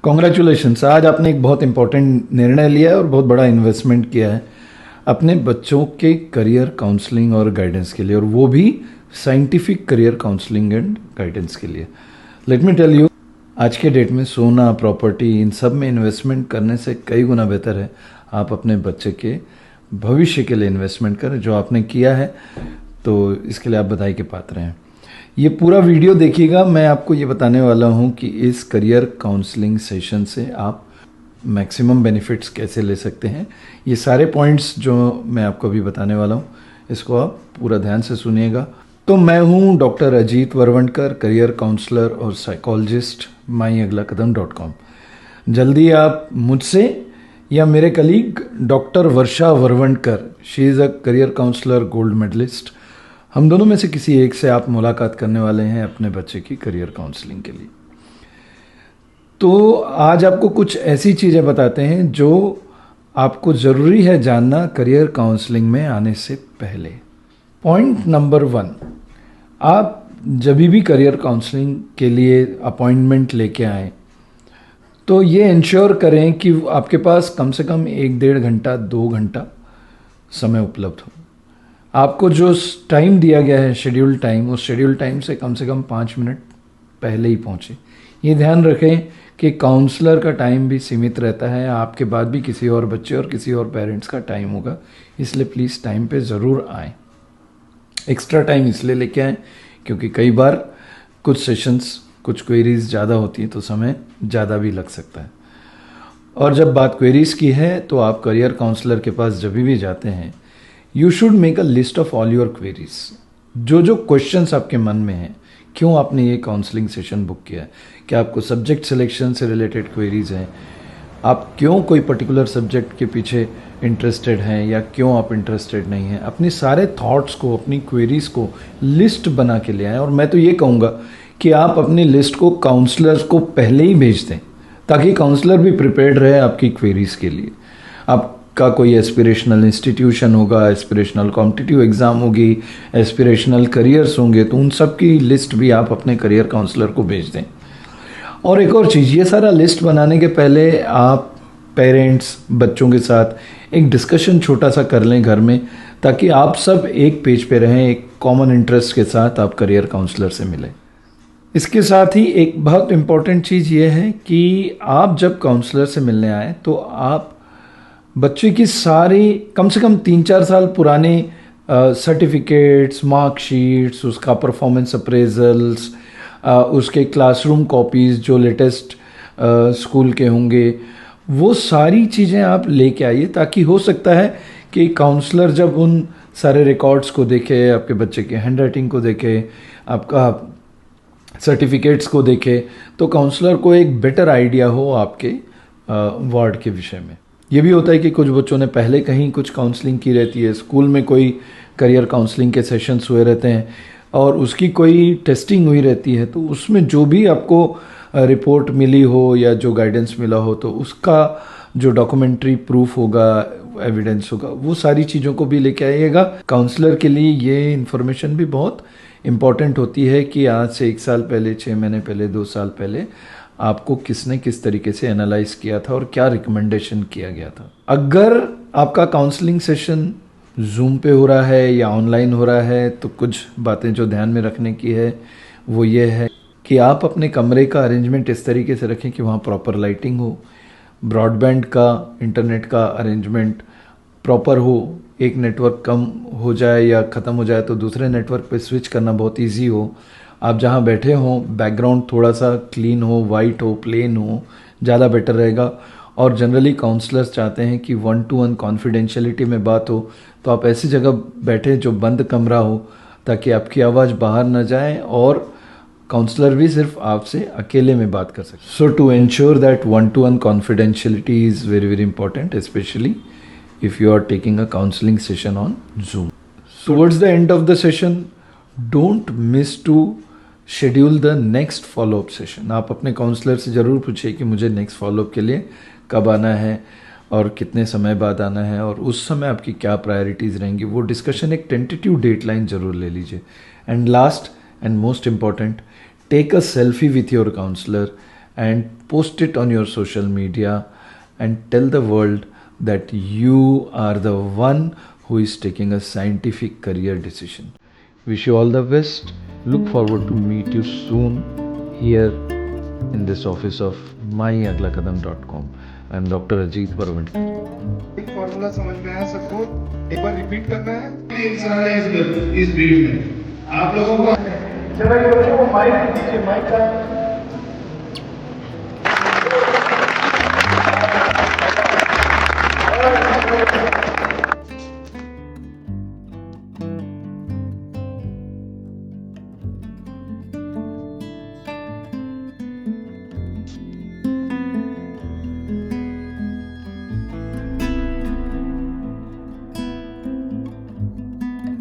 Congratulations, आज आपने एक बहुत इंपॉर्टेंट निर्णय लिया है और बहुत बड़ा इन्वेस्टमेंट किया है अपने बच्चों के करियर काउंसलिंग और गाइडेंस के लिए, और वो भी scientific career counselling and guidance के लिए। लेट मी टेल यू, आज के डेट में सोना, प्रॉपर्टी, इन सब में इन्वेस्टमेंट करने से कई गुना बेहतर है आप अपने बच्चे के भविष्य के लिए इन्वेस्टमेंट करें। जो आपने किया है तो इसके लिए आप बधाई के पात्र हैं। ये पूरा वीडियो देखिएगा, मैं आपको ये बताने वाला हूँ कि इस करियर काउंसलिंग सेशन से आप मैक्सिमम बेनिफिट्स कैसे ले सकते हैं। ये सारे पॉइंट्स जो मैं आपको अभी बताने वाला हूँ, इसको आप पूरा ध्यान से सुनिएगा। तो मैं हूँ doctor Ajit Varvankar, career counsellor और साइकोलॉजिस्ट, myaglaकदम.com। जल्दी आप मुझसे या मेरे colleague doctor Varsha Varvankar, she is a career counsellor gold medallist, हम दोनों में से किसी एक से आप मुलाकात करने वाले हैं अपने बच्चे की करियर काउंसलिंग के लिए। तो आज आपको कुछ ऐसी चीज़ें बताते हैं जो आपको ज़रूरी है जानना करियर काउंसलिंग में आने से पहले। पॉइंट नंबर 1, आप जब भी करियर काउंसलिंग के लिए अपॉइंटमेंट लेके आएँ तो ये इंश्योर करें कि आपके पास कम से कम 1-1.5 घंटा 2 घंटा समय उपलब्ध हो। आपको जो टाइम दिया गया है, शेड्यूल टाइम, उस शेड्यूल टाइम से कम 5 मिनट पहले ही पहुँचे। ये ध्यान रखें कि काउंसलर का टाइम भी सीमित रहता है, आपके बाद भी किसी और बच्चे और किसी और पेरेंट्स का टाइम होगा, इसलिए प्लीज़ टाइम पे ज़रूर आएँ। एक्स्ट्रा टाइम इसलिए लेके आएँ क्योंकि कई बार कुछ सेशंस, कुछ क्वेरीज ज़्यादा होती हैं तो समय ज़्यादा भी लग सकता है। और जब बात क्वेरीज की है तो आप करियर काउंसलर के पास जब भी जाते हैं, you should make a list of all your queries. जो क्वेश्चंस आपके मन में हैं, क्यों आपने ये काउंसलिंग सेशन बुक किया है, क्या आपको सब्जेक्ट सिलेक्शन से रिलेटेड क्वेरीज हैं, आप क्यों कोई पर्टिकुलर सब्जेक्ट के पीछे इंटरेस्टेड हैं या क्यों आप इंटरेस्टेड नहीं हैं, अपनी सारे थॉट्स को, अपनी क्वेरीज को लिस्ट बना के ले आएँ। और मैं तो ये कहूँगा कि आप अपनी लिस्ट को काउंसलर्स को पहले ही भेज दें ताकि काउंसलर भी प्रिपेयर्ड रहे आपकी क्वेरीज के लिए। आपका कोई एस्पिरेशनल इंस्टीट्यूशन होगा, एस्पिरेशनल कॉम्पिटिटिव एग्ज़ाम होगी, एस्पिरेशनल करियर्स होंगे, तो उन सब की लिस्ट भी आप अपने करियर काउंसलर को भेज दें। और एक और चीज़, ये सारा लिस्ट बनाने के पहले आप पेरेंट्स, बच्चों के साथ एक डिस्कशन छोटा सा कर लें घर में, ताकि आप सब एक पेज पे रहें, एक कॉमन इंटरेस्ट के साथ आप करियर काउंसलर से मिलें। इसके साथ ही एक बहुत इम्पॉर्टेंट चीज़ ये है कि आप जब काउंसलर से मिलने आए तो आप बच्चे की सारी कम से कम 3-4 साल पुराने सर्टिफिकेट्स, मार्कशीट्स, उसका परफॉर्मेंस अप्रेजल्स, उसके क्लासरूम कॉपीज़ जो लेटेस्ट स्कूल के होंगे, वो सारी चीज़ें आप लेके आइए, ताकि हो सकता है कि काउंसलर जब उन सारे रिकॉर्ड्स को देखे, आपके बच्चे के हैंडराइटिंग को देखे, आपका सर्टिफिकेट्स को देखे, तो काउंसलर को एक बेटर आइडिया हो आपके वार्ड के विषय में। ये भी होता है कि कुछ बच्चों ने पहले कहीं कुछ काउंसलिंग की रहती है, स्कूल में कोई करियर काउंसलिंग के सेशंस हुए रहते हैं और उसकी कोई टेस्टिंग हुई रहती है, तो उसमें जो भी आपको रिपोर्ट मिली हो या जो गाइडेंस मिला हो, तो उसका जो डॉक्यूमेंट्री प्रूफ होगा, एविडेंस होगा, वो सारी चीज़ों को भी लेके आइएगा। काउंसलर के लिए ये इन्फॉर्मेशन भी बहुत इम्पॉर्टेंट होती है कि आज से 1 साल पहले, 6 महीने पहले, 2 साल पहले आपको किसने किस तरीके से एनालाइज किया था और क्या रिकमेंडेशन किया गया था। अगर आपका काउंसलिंग सेशन जूम पे हो रहा है या ऑनलाइन हो रहा है, तो कुछ बातें जो ध्यान में रखने की है वो ये है कि आप अपने कमरे का अरेंजमेंट इस तरीके से रखें कि वहाँ प्रॉपर लाइटिंग हो, ब्रॉडबैंड का, इंटरनेट का अरेंजमेंट प्रॉपर हो, एक नेटवर्क कम हो जाए या ख़त्म हो जाए तो दूसरे नेटवर्क पे स्विच करना बहुत इजी हो, आप जहाँ बैठे हों बैकग्राउंड थोड़ा सा क्लीन हो, वाइट हो, प्लेन हो, ज़्यादा बेटर रहेगा। और जनरली काउंसलर्स चाहते हैं कि 1-to-1 कॉन्फिडेंशियलिटी में बात हो, तो आप ऐसी जगह बैठे जो बंद कमरा हो, ताकि आपकी आवाज़ बाहर ना जाए और काउंसलर भी सिर्फ आपसे अकेले में बात कर सके। So to ensure that 1-to-1 confidentiality is very very important, specially if you are taking a counseling session on Zoom. Towards the end of the session, don't miss to schedule the next follow-up session. आप अपने counsellor से ज़रूर पूछिए कि मुझे next follow up के लिए कब आना है और कितने समय बाद आना है और उस समय आपकी क्या प्रायोरिटीज़ रहेंगी। वो डिस्कशन एक टेंटेटिव डेटलाइन ज़रूर ले लीजिए। And last and most important, take a selfie with your counsellor and post it on your social media and tell the world that you are the one who is taking a scientific career decision. Wish you all the best. Look forward to meet you soon here in this office of myaglakadam.com. I am Dr. Ajit Parvantkar. एक formula समझ में आया सबको? एक बार repeat करना है। इस breed में आप लोगों को जरा ये बच्चों को माइक दीजिए, माइक का